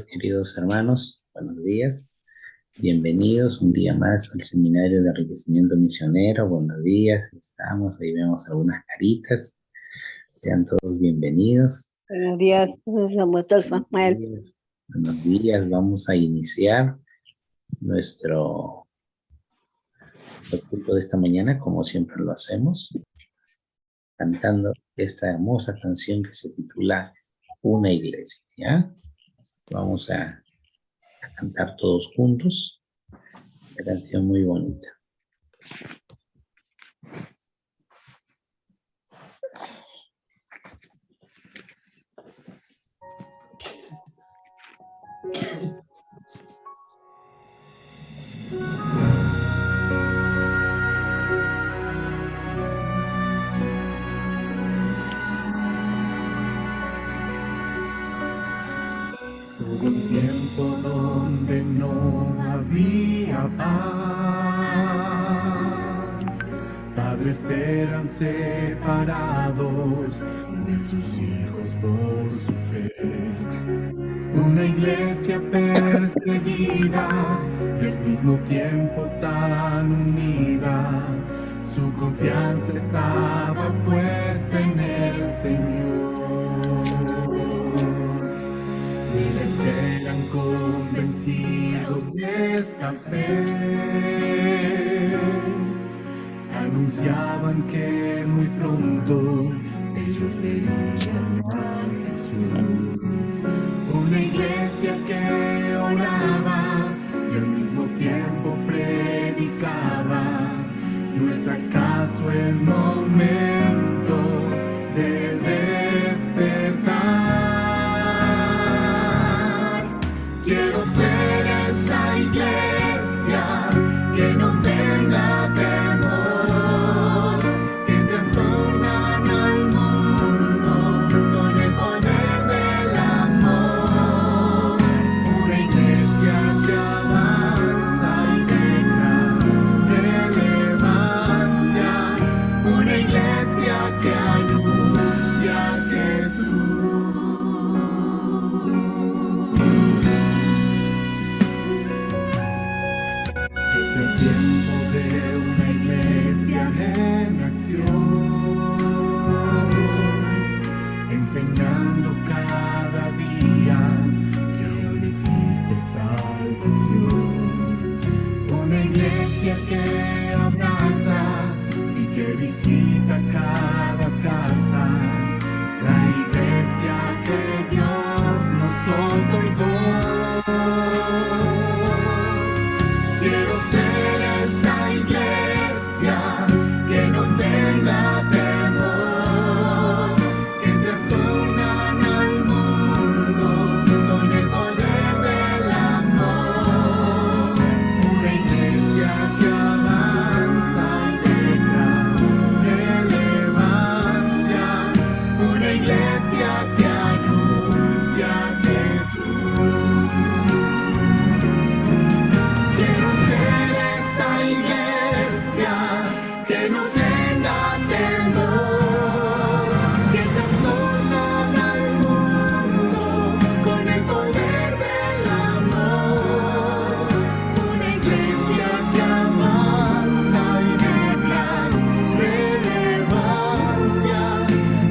Queridos hermanos, buenos días. Bienvenidos un día más al Seminario de Enriquecimiento Misionero. Buenos días, estamos, ahí vemos algunas caritas. Sean todos bienvenidos. Buenos días, doctor Samuel. Buenos días, vamos a iniciar nuestro culto de esta mañana, como siempre lo hacemos, cantando esta hermosa canción que se titula Una Iglesia, ¿ya? Vamos a cantar todos juntos. Una canción muy bonita. Hubo un tiempo donde no había paz. Padres eran separados de sus hijos por su fe. Una iglesia perseguida y al mismo tiempo tan unida. Su confianza estaba puesta en el Señor. Miles eran convencidos de esta fe, anunciaban que muy pronto ellos verían a Jesús. Una iglesia que oraba y al mismo tiempo predicaba. ¿No es acaso el momento de despertar? Quiero ser esa iglesia que no tenga temor, que trastorna al mundo con el poder del amor. Una iglesia que avanza y deja relevancia. Una iglesia que anuncia a Jesús. Es el tiempo de una iglesia en acción, enseñando cada día que aún existe salvación. Una iglesia que abraza y que visita cada casa. La iglesia que Dios nos otorgó. Quiero ser esa iglesia que no tenga temor, que trastorna al mundo con el poder del amor. Una iglesia que avanza y deja relevancia. Una iglesia que anuncia a Jesús. Quiero ser esa iglesia que no tenga temor, que trastorna al mundo con el poder del amor. Una iglesia que avanza y deja relevancia.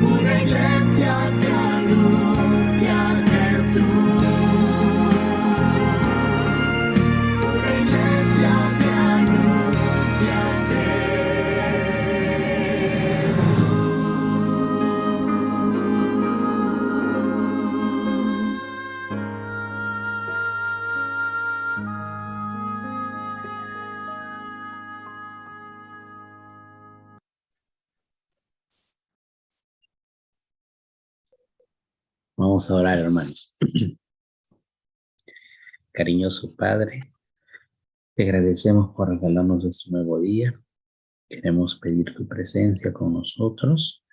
Una iglesia que anuncia a Jesús. Una iglesia que anuncia a Jesús. Vamos a orar, hermanos. Cariñoso Padre, te agradecemos por regalarnos este nuevo día. Queremos pedir tu presencia con nosotros,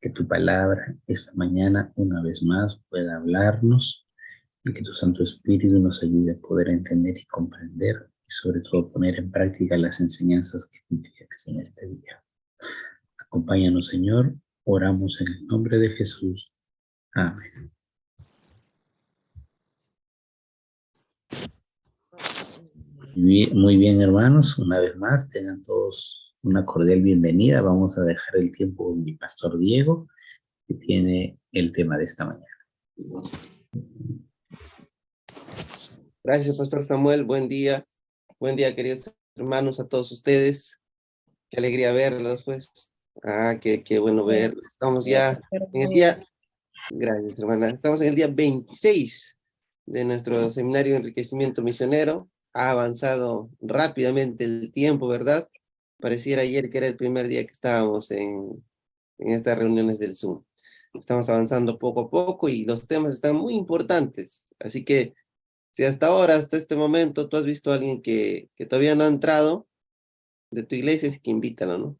que tu palabra esta mañana una vez más pueda hablarnos y que tu Santo Espíritu nos ayude a poder entender y comprender y sobre todo poner en práctica las enseñanzas que tú tienes en este día. Acompáñanos, Señor. Oramos en el nombre de Jesús. Amén. Muy bien, hermanos. Una vez más, tengan todos una cordial bienvenida. Vamos a dejar el tiempo con mi pastor Diego, que tiene el tema de esta mañana. Gracias, Pastor Samuel. Buen día. Buen día, queridos hermanos, a todos ustedes. Qué alegría verlos, pues. Qué bueno verlos. Estamos ya en el día, gracias, hermana. Estamos en el día 26 de nuestro seminario de enriquecimiento misionero. Ha avanzado rápidamente el tiempo, ¿verdad? Pareciera ayer que era el primer día que estábamos en estas reuniones del Zoom. Estamos avanzando poco a poco y los temas están muy importantes. Así que si hasta ahora, hasta este momento, tú has visto a alguien que todavía no ha entrado de tu iglesia, es que invítalo, ¿no?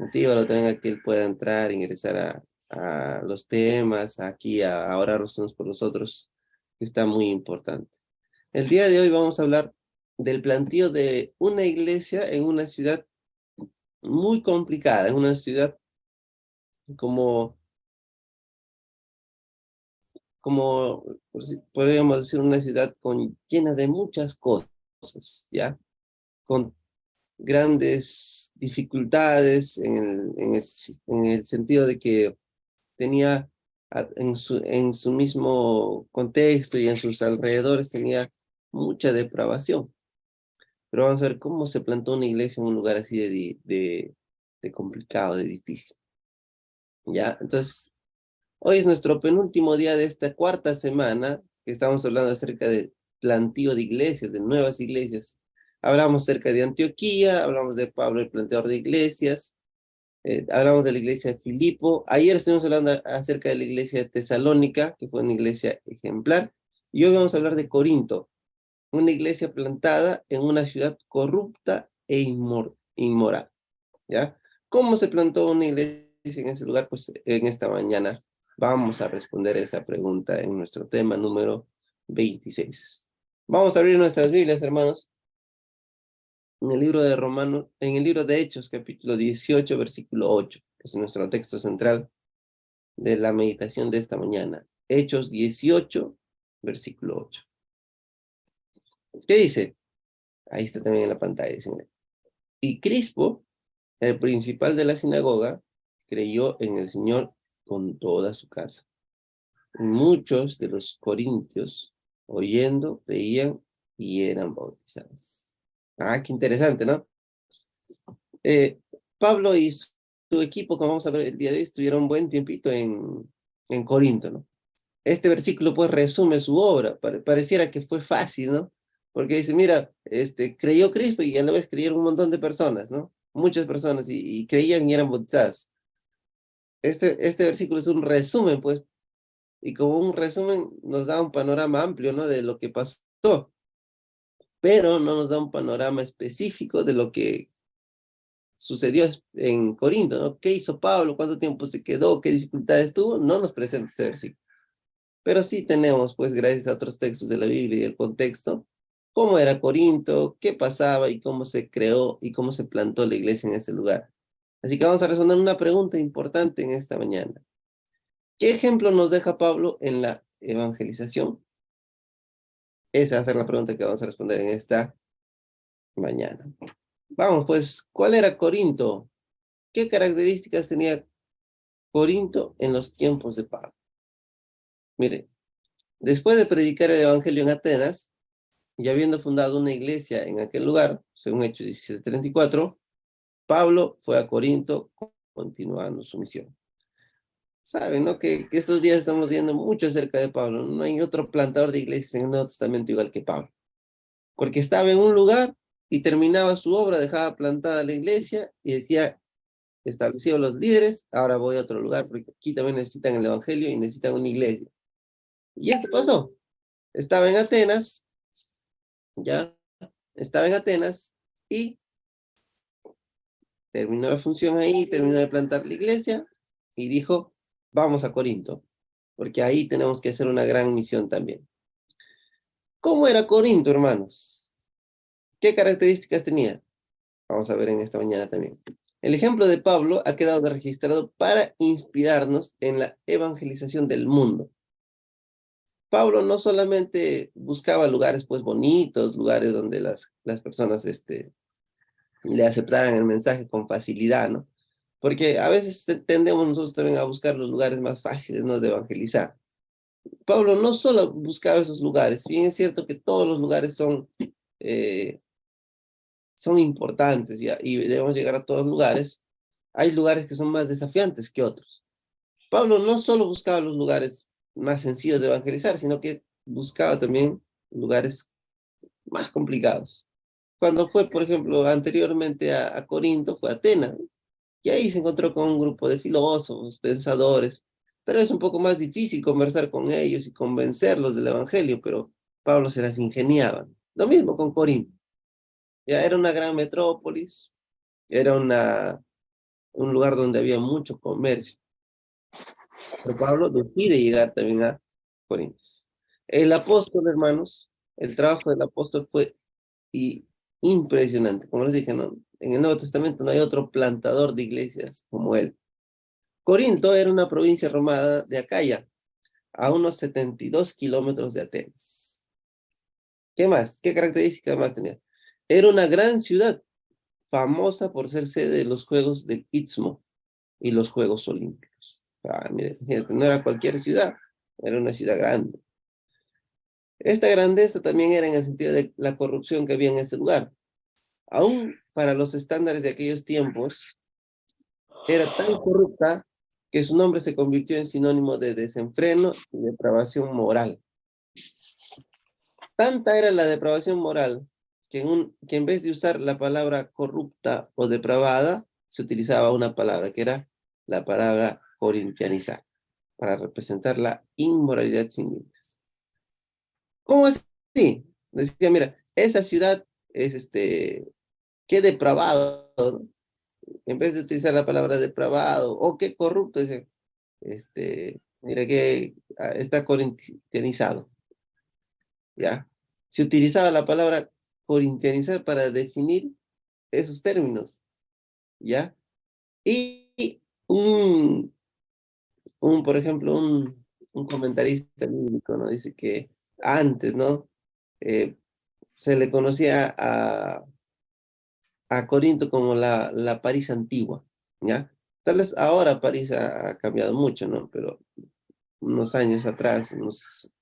Motívalo también a que él pueda entrar, ingresar a los temas, aquí a orar los unos por los otros, que está muy importante. El día de hoy vamos a hablar del planteo de una iglesia en una ciudad muy complicada, en una ciudad como podríamos decir, una ciudad llena de muchas cosas, ¿ya? Con grandes dificultades en el sentido de que tenía en su mismo contexto y en sus alrededores tenía mucha depravación. Pero vamos a ver cómo se plantó una iglesia en un lugar así de complicado, de difícil. ¿Ya? Entonces, hoy es nuestro penúltimo día de esta cuarta semana, que estamos hablando acerca del planteo de iglesias, de nuevas iglesias. Hablamos acerca de Antioquía, hablamos de Pablo, el planteador de iglesias, hablamos de la iglesia de Filipo. Ayer estuvimos hablando acerca de la iglesia de Tesalónica, que fue una iglesia ejemplar. Y hoy vamos a hablar de Corinto, una iglesia plantada en una ciudad corrupta e inmoral. ¿Ya? ¿Cómo se plantó una iglesia en ese lugar? Pues en esta mañana vamos a responder esa pregunta en nuestro tema número 26. Vamos a abrir nuestras Biblias, hermanos, en el libro de Romanos, en el libro de Hechos, capítulo 18, versículo 8, que es nuestro texto central de la meditación de esta mañana. Hechos 18, versículo 8. ¿Qué dice? Ahí está también en la pantalla. Dice, y Crispo, el principal de la sinagoga, creyó en el Señor con toda su casa. Muchos de los corintios, oyendo, creían y eran bautizados. Qué interesante, ¿no? Pablo y su equipo, como vamos a ver el día de hoy, estuvieron un buen tiempito en Corinto, ¿no? Este versículo pues resume su obra. Pareciera que fue fácil, ¿no? Porque dice, mira, creyó Cristo y a la vez creyeron un montón de personas, ¿no? Muchas personas y creían y eran bautizadas. Este versículo es un resumen, pues, y como un resumen nos da un panorama amplio, ¿no? De lo que pasó, pero no nos da un panorama específico de lo que sucedió en Corinto, ¿no? ¿Qué hizo Pablo? ¿Cuánto tiempo se quedó? ¿Qué dificultades tuvo? No nos presenta este versículo. Pero sí tenemos, pues, gracias a otros textos de la Biblia y el contexto, cómo era Corinto, qué pasaba y cómo se creó y cómo se plantó la iglesia en ese lugar. Así que vamos a responder una pregunta importante en esta mañana. ¿Qué ejemplo nos deja Pablo en la evangelización? Esa va a ser la pregunta que vamos a responder en esta mañana. Vamos, pues, ¿cuál era Corinto? ¿Qué características tenía Corinto en los tiempos de Pablo? Mire, después de predicar el evangelio en Atenas, y habiendo fundado una iglesia en aquel lugar, según Hechos 17:34, Pablo fue a Corinto continuando su misión. Saben, ¿no? Que estos días estamos viendo mucho acerca de Pablo. No hay otro plantador de iglesias en el Nuevo Testamento igual que Pablo. Porque estaba en un lugar y terminaba su obra, dejaba plantada la iglesia y decía, establecido los líderes, ahora voy a otro lugar porque aquí también necesitan el evangelio y necesitan una iglesia. Y eso pasó. Estaba en Atenas, ya, estaba en Atenas y terminó la función ahí, terminó de plantar la iglesia y dijo, vamos a Corinto, porque ahí tenemos que hacer una gran misión también. ¿Cómo era Corinto, hermanos? ¿Qué características tenía? Vamos a ver en esta mañana también. El ejemplo de Pablo ha quedado registrado para inspirarnos en la evangelización del mundo. Pablo no solamente buscaba lugares pues bonitos, lugares donde las personas le aceptaran el mensaje con facilidad, ¿no? Porque a veces tendemos nosotros también a buscar los lugares más fáciles, ¿no? De evangelizar. Pablo no solo buscaba esos lugares, bien es cierto que todos los lugares eh, son importantes y debemos llegar a todos los lugares. Hay lugares que son más desafiantes que otros. Pablo no solo buscaba los lugares más sencillos de evangelizar, sino que buscaba también lugares más complicados. Cuando fue, por ejemplo, anteriormente a Corinto, fue a Atenas, ¿no? Y ahí se encontró con un grupo de filósofos, pensadores. Tal vez un poco más difícil conversar con ellos y convencerlos del evangelio, pero Pablo se las ingeniaba. Lo mismo con Corinto. Ya era una gran metrópolis, era un lugar donde había mucho comercio. Pero Pablo decide llegar también a Corinto. El apóstol, hermanos, el trabajo del apóstol fue impresionante. Como les dije, ¿no? En el Nuevo Testamento no hay otro plantador de iglesias como él. Corinto era una provincia romana de Acaya, a unos 72 kilómetros de Atenas. ¿Qué más? ¿Qué características más tenía? Era una gran ciudad, famosa por ser sede de los Juegos del Istmo y los Juegos Olímpicos. Mire, no era cualquier ciudad, era una ciudad grande. Esta grandeza también era en el sentido de la corrupción que había en ese lugar. Aún para los estándares de aquellos tiempos, era tan corrupta que su nombre se convirtió en sinónimo de desenfreno y depravación moral. Tanta era la depravación moral que en vez de usar la palabra corrupta o depravada, se utilizaba una palabra que era la palabra corintianizar, para representar la inmoralidad sin límites. ¿Cómo así? Decía, mira, esa ciudad es qué depravado, ¿no? En vez de utilizar la palabra depravado o qué corrupto, dice, mira que está corintianizado, ¿ya? Se utilizaba la palabra corintianizar para definir esos términos, ¿ya? Y por ejemplo, un comentarista bíblico, ¿no? Dice que antes, ¿no? Se le conocía a Corinto como la París antigua, ¿ya? Tal vez ahora París ha cambiado mucho, ¿no? Pero unos años atrás, unas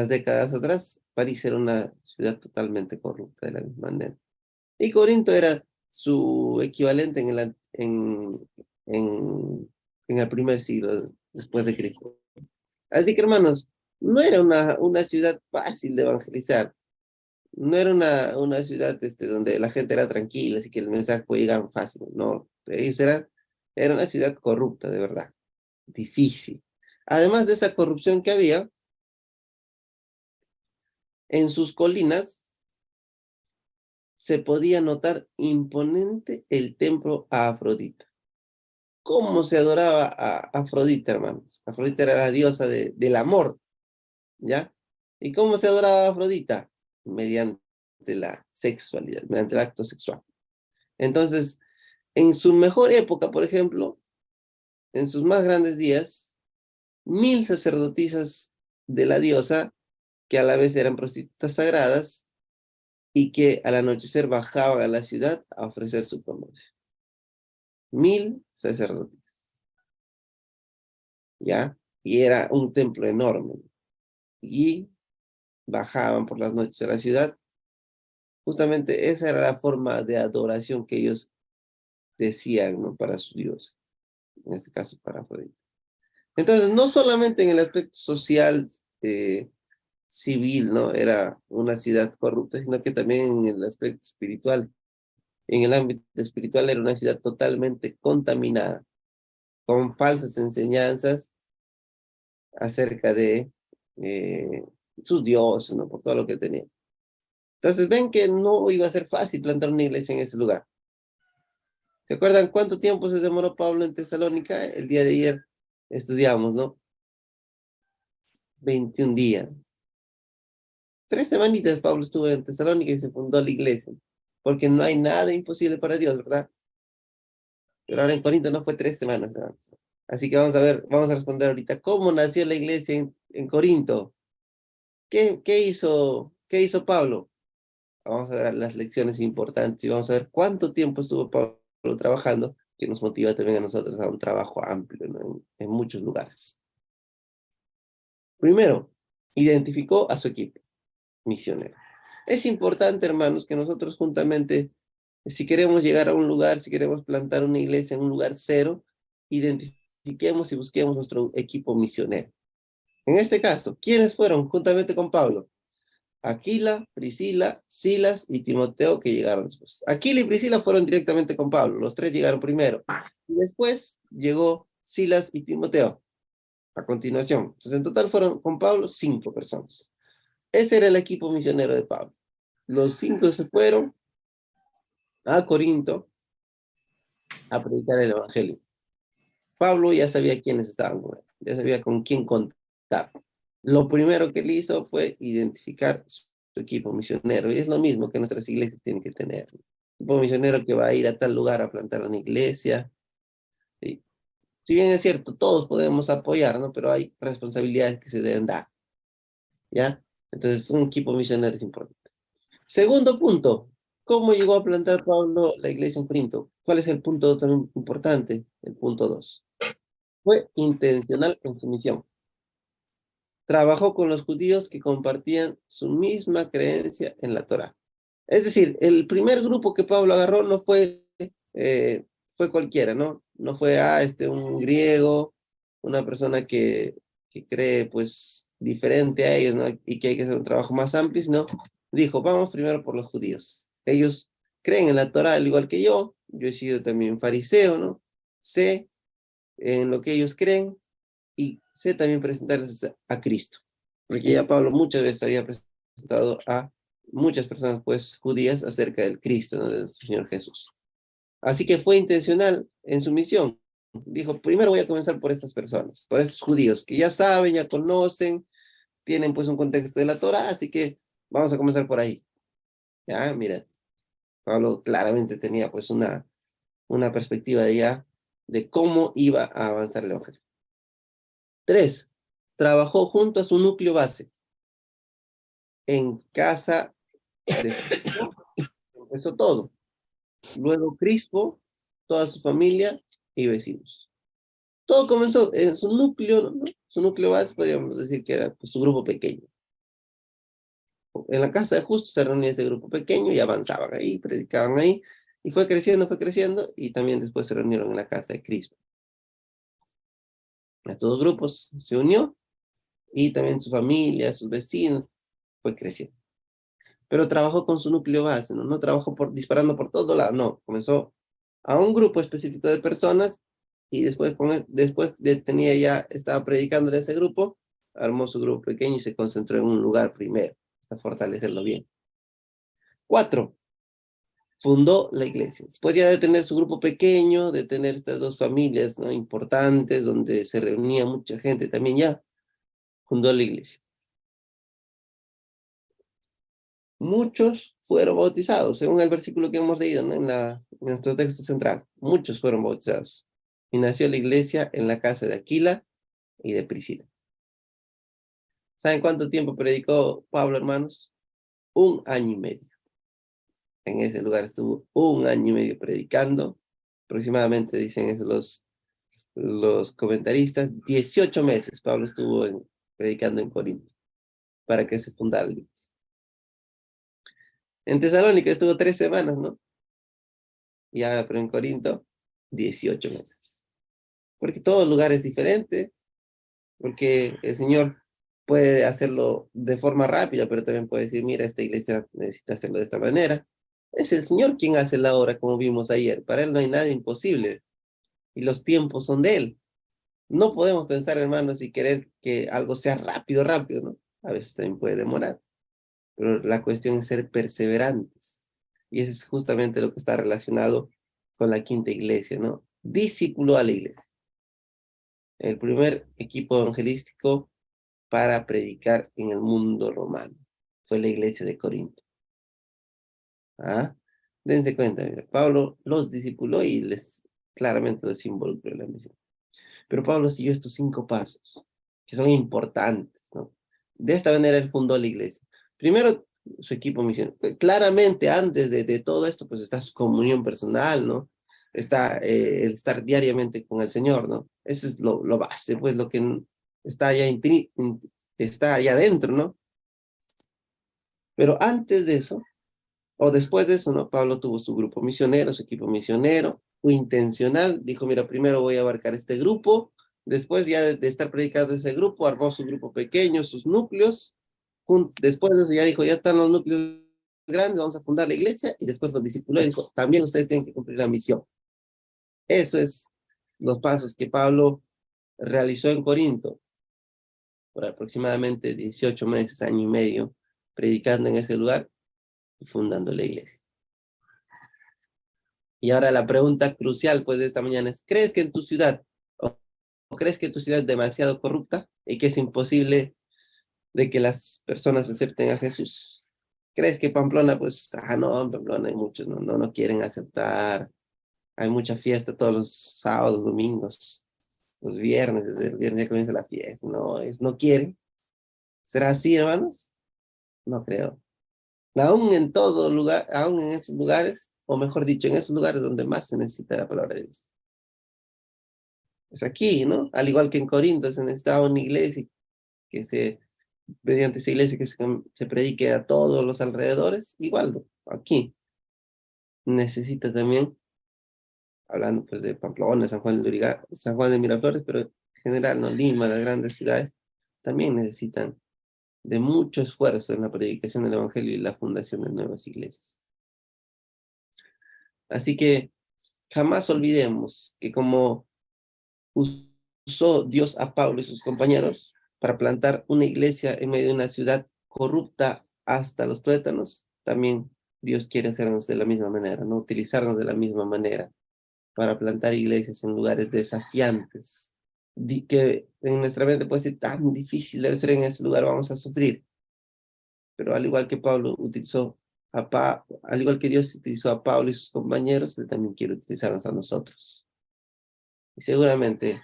décadas atrás, París era una ciudad totalmente corrupta de la misma manera. Y Corinto era su equivalente en el primer siglo después de Cristo. Así que, hermanos, no era una ciudad fácil de evangelizar. No era una ciudad donde la gente era tranquila, así que el mensaje puede llegar fácil. No, era una ciudad corrupta, de verdad. Difícil. Además de esa corrupción que había, en sus colinas se podía notar imponente el templo a Afrodita. ¿Cómo se adoraba a Afrodita, hermanos? Afrodita era la diosa del amor, ¿ya? ¿Y cómo se adoraba a Afrodita? Mediante la sexualidad, mediante el acto sexual. Entonces, en su mejor época, por ejemplo, en sus más grandes días, 1000 sacerdotisas de la diosa, que a la vez eran prostitutas sagradas, y que al anochecer bajaban a la ciudad a ofrecer su comercio. 1000 sacerdotes, ¿ya? Y era un templo enorme. Y bajaban por las noches a la ciudad. Justamente esa era la forma de adoración que ellos decían, ¿no? Para su Dios, en este caso para Afrodita. Entonces, no solamente en el aspecto social, civil, ¿no? Era una ciudad corrupta, sino que también en el aspecto espiritual. En el ámbito espiritual era una ciudad totalmente contaminada, con falsas enseñanzas acerca de sus dioses, ¿no? Por todo lo que tenía. Entonces ven que no iba a ser fácil plantar una iglesia en ese lugar. ¿Se acuerdan cuánto tiempo se demoró Pablo en Tesalónica? El día de ayer estudiamos, ¿no? 21 días. 3 semanitas Pablo estuvo en Tesalónica y se fundó la iglesia. Porque no hay nada imposible para Dios, ¿verdad? Pero ahora en Corinto no fue 3 semanas, ¿verdad? Así que vamos a responder ahorita, ¿cómo nació la iglesia en Corinto? ¿Qué hizo Pablo? Vamos a ver las lecciones importantes y vamos a ver cuánto tiempo estuvo Pablo trabajando, que nos motiva también a nosotros a un trabajo amplio, ¿no? En muchos lugares. Primero, identificó a su equipo misionero. Es importante, hermanos, que nosotros juntamente, si queremos llegar a un lugar, si queremos plantar una iglesia en un lugar cero, identifiquemos y busquemos nuestro equipo misionero. En este caso, ¿quiénes fueron juntamente con Pablo? Aquila, Priscila, Silas y Timoteo, que llegaron después. Aquila y Priscila fueron directamente con Pablo, los tres llegaron primero. Y después llegó Silas y Timoteo a continuación. Entonces, en total fueron con Pablo 5 personas. Ese era el equipo misionero de Pablo. Los 5 se fueron a Corinto a predicar el evangelio. Pablo ya sabía quiénes estaban con él, ya sabía con quién contar. Lo primero que él hizo fue identificar su equipo misionero, y es lo mismo que nuestras iglesias tienen que tener. Un equipo misionero que va a ir a tal lugar a plantar una iglesia. ¿Sí? Si bien es cierto, todos podemos apoyar, ¿no? Pero hay responsabilidades que se deben dar, ¿ya? Entonces, un equipo misionero es importante. Segundo punto, ¿cómo llegó a plantar Pablo la iglesia en Corinto? ¿Cuál es el punto tan importante? El punto 2. Fue intencional en su misión. Trabajó con los judíos que compartían su misma creencia en la Torá. Es decir, el primer grupo que Pablo agarró no fue cualquiera, ¿no? No fue un griego, una persona que cree pues diferente a ellos, ¿no? Y que hay que hacer un trabajo más amplio, ¿no? Dijo, vamos primero por los judíos. Ellos creen en la Torá al igual que yo he sido también fariseo, ¿no? Sé en lo que ellos creen y sé también presentarles a Cristo. Porque ya Pablo muchas veces había presentado a muchas personas pues judías acerca del Cristo, ¿no? De nuestro Señor Jesús. Así que fue intencional en su misión. Dijo, primero voy a comenzar por estas personas, por estos judíos que ya saben, ya conocen, tienen pues un contexto de la Torah, así que vamos a comenzar por ahí. Ya, mira, Pablo claramente tenía pues una perspectiva ya de cómo iba a avanzar el Evangelio. 3. Trabajó junto a su núcleo base en casa de empezó todo. Luego Crispo, toda su familia y vecinos. Todo comenzó en su núcleo, ¿no? Su núcleo base, podríamos decir que era pues, su grupo pequeño. En la casa de Justo se reunía ese grupo pequeño y avanzaban ahí, predicaban ahí, y fue creciendo, y también después se reunieron en la casa de Crispo. A todos los grupos se unió, y también su familia, sus vecinos, fue creciendo. Pero trabajó con su núcleo base, ¿no? No trabajó disparando por todos lados, no. Comenzó a un grupo específico de personas y después estaba predicándole a ese grupo, armó su grupo pequeño y se concentró en un lugar primero, hasta fortalecerlo bien. 4. Fundó la iglesia. Después ya de tener su grupo pequeño, de tener estas dos familias, ¿no? Importantes, donde se reunía mucha gente, también ya fundó la iglesia. Muchos fueron bautizados, según el versículo que hemos leído, ¿no? En nuestro texto central. Muchos fueron bautizados. Y nació la iglesia en la casa de Aquila y de Priscila. ¿Saben cuánto tiempo predicó Pablo, hermanos? 1 año y medio. En ese lugar estuvo 1 año y medio predicando. Aproximadamente, dicen eso los comentaristas, 18 meses Pablo estuvo predicando en Corinto para que se fundara la iglesia. En Tesalónica estuvo 3 semanas, ¿no? Y ahora, pero en Corinto, 18 meses. Porque todo lugar es diferente, porque el Señor puede hacerlo de forma rápida, pero también puede decir, mira, esta iglesia necesita hacerlo de esta manera. Es el Señor quien hace la obra, como vimos ayer. Para Él no hay nada imposible. Y los tiempos son de Él. No podemos pensar, hermanos, y querer que algo sea rápido, ¿no? A veces también puede demorar. Pero la cuestión es ser perseverantes. Y eso es justamente lo que está relacionado con la quinta iglesia, ¿no? Discípulo a la iglesia. El primer equipo evangelístico para predicar en el mundo romano fue la iglesia de Corinto. ¿Ah? Dense cuenta, mira, Pablo los discipuló y claramente los involucró en la misión. Pero Pablo siguió estos 5 pasos, que son importantes, ¿no? De esta manera él fundó la iglesia. Primero, su equipo misionero. Claramente, antes de todo esto, pues está su comunión personal, ¿no? Está el estar diariamente con el Señor, ¿no? Ese es lo base, pues, lo que está allá, está allá adentro, ¿no? Pero antes de eso, o después de eso, ¿no? Pablo tuvo su grupo misionero, su equipo misionero, fue intencional, dijo, mira, primero voy a abarcar este grupo, después ya de estar predicando ese grupo, armó su grupo pequeño, sus núcleos, después de eso ya dijo, ya están los núcleos grandes, vamos a fundar la iglesia, y después los discipuló y dijo, también ustedes tienen que cumplir la misión. Eso es los pasos que Pablo realizó en Corinto, por aproximadamente 18 meses, año y medio, predicando en ese lugar y fundando la iglesia. Y ahora la pregunta crucial, pues, de esta mañana es, ¿crees que en tu ciudad, o crees que tu ciudad es demasiado corrupta y que es imposible de que las personas acepten a Jesús? ¿Crees que Pamplona, pues, no, en Pamplona hay muchos, no quieren aceptar, hay mucha fiesta todos los sábados, domingos, los viernes, desde el viernes ya comienza la fiesta, no, ellos no quieren? ¿Será así, hermanos? No creo. Aún en todo lugar, aún en esos lugares, o mejor dicho, en esos lugares donde más se necesita la palabra de Dios. Es aquí, ¿no? Al igual que en Corinto se necesitaba una iglesia mediante esa iglesia que se predique a todos los alrededores, igual, ¿no? Aquí necesita también, hablando pues de Pamplona, San Juan de Lurigancho, San Juan de Miraflores, pero en general, ¿no? Lima, las grandes ciudades, también necesitan de mucho esfuerzo en la predicación del evangelio y la fundación de nuevas iglesias. Así que jamás olvidemos que como usó Dios a Pablo y sus compañeros para plantar una iglesia en medio de una ciudad corrupta hasta los tuétanos, también Dios quiere hacernos de la misma manera, no utilizarnos de la misma manera para plantar iglesias en lugares desafiantes, que en nuestra mente puede ser tan difícil, debe ser en ese lugar, vamos a sufrir. Pero al igual que Pablo utilizó al igual que Dios utilizó a Pablo y sus compañeros, Él también quiere utilizarnos a nosotros. Y seguramente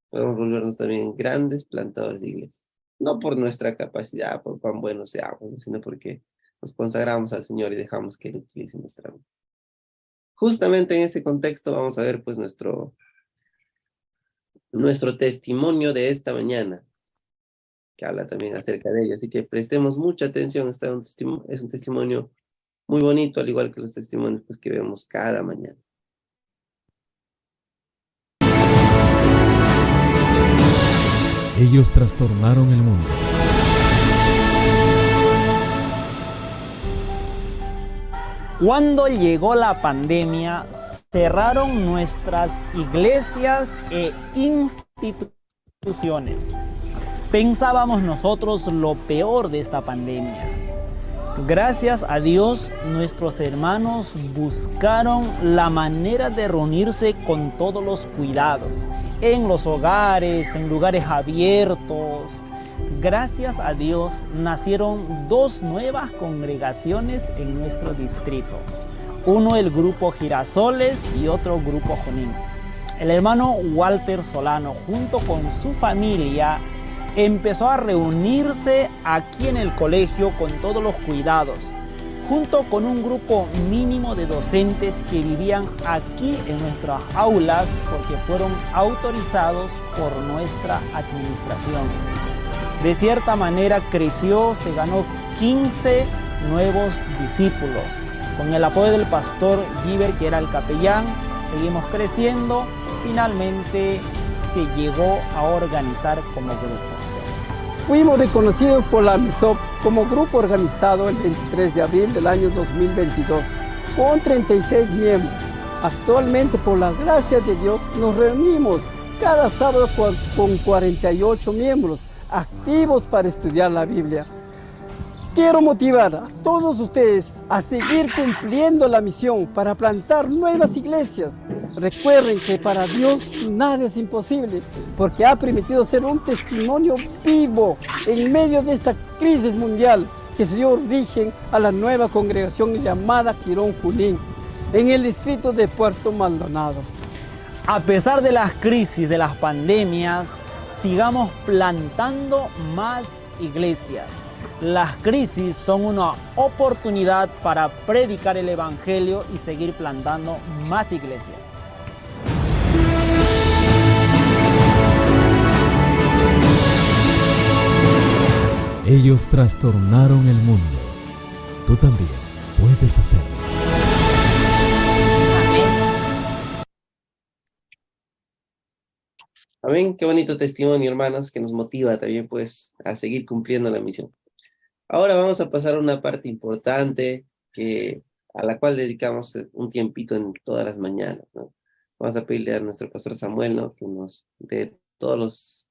podemos volvernos también grandes plantadores de iglesia. No por nuestra capacidad, por cuán buenos seamos, sino porque nos consagramos al Señor y dejamos que Él utilice nuestra vida. Justamente en ese contexto vamos a ver pues nuestro testimonio de esta mañana, que habla también acerca de ello. Así que prestemos mucha atención. Es un testimonio muy bonito, al igual que los testimonios pues, que vemos cada mañana. Ellos trastornaron el mundo. Cuando llegó la pandemia, cerraron nuestras iglesias e instituciones. Pensábamos nosotros lo peor de esta pandemia. Gracias a Dios, nuestros hermanos buscaron la manera de reunirse con todos los cuidados, en los hogares, en lugares abiertos. Gracias a Dios, nacieron 2 nuevas congregaciones en nuestro distrito. Uno el grupo Girasoles y otro grupo Junín. El hermano Walter Solano, junto con su familia, empezó a reunirse aquí en el colegio con todos los cuidados, junto con un grupo mínimo de docentes que vivían aquí en nuestras aulas porque fueron autorizados por nuestra administración. De cierta manera creció, se ganó 15 nuevos discípulos. Con el apoyo del pastor Giver, que era el capellán, seguimos creciendo. Finalmente se llegó a organizar como grupo. Fuimos reconocidos por la MISOP como grupo organizado el 23 de abril del año 2022, con 36 miembros. Actualmente, por la gracia de Dios, nos reunimos cada sábado con 48 miembros activos para estudiar la Biblia. Quiero motivar a todos ustedes a seguir cumpliendo la misión para plantar nuevas iglesias. Recuerden que para Dios nada es imposible, porque ha permitido ser un testimonio vivo en medio de esta crisis mundial que se dio origen a la nueva congregación llamada Quirón Junín, en el distrito de Puerto Maldonado. A pesar de las crisis, de las pandemias, sigamos plantando más iglesias. Las crisis son una oportunidad para predicar el Evangelio y seguir plantando más iglesias. Ellos trastornaron el mundo. Tú también puedes hacerlo. Amén. Qué bonito testimonio, hermanos, que nos motiva también, pues, a seguir cumpliendo la misión. Ahora vamos a pasar a una parte importante a la cual dedicamos un tiempito en todas las mañanas, ¿no? Vamos a pedirle a nuestro pastor Samuel, ¿no?, que nos dé todos los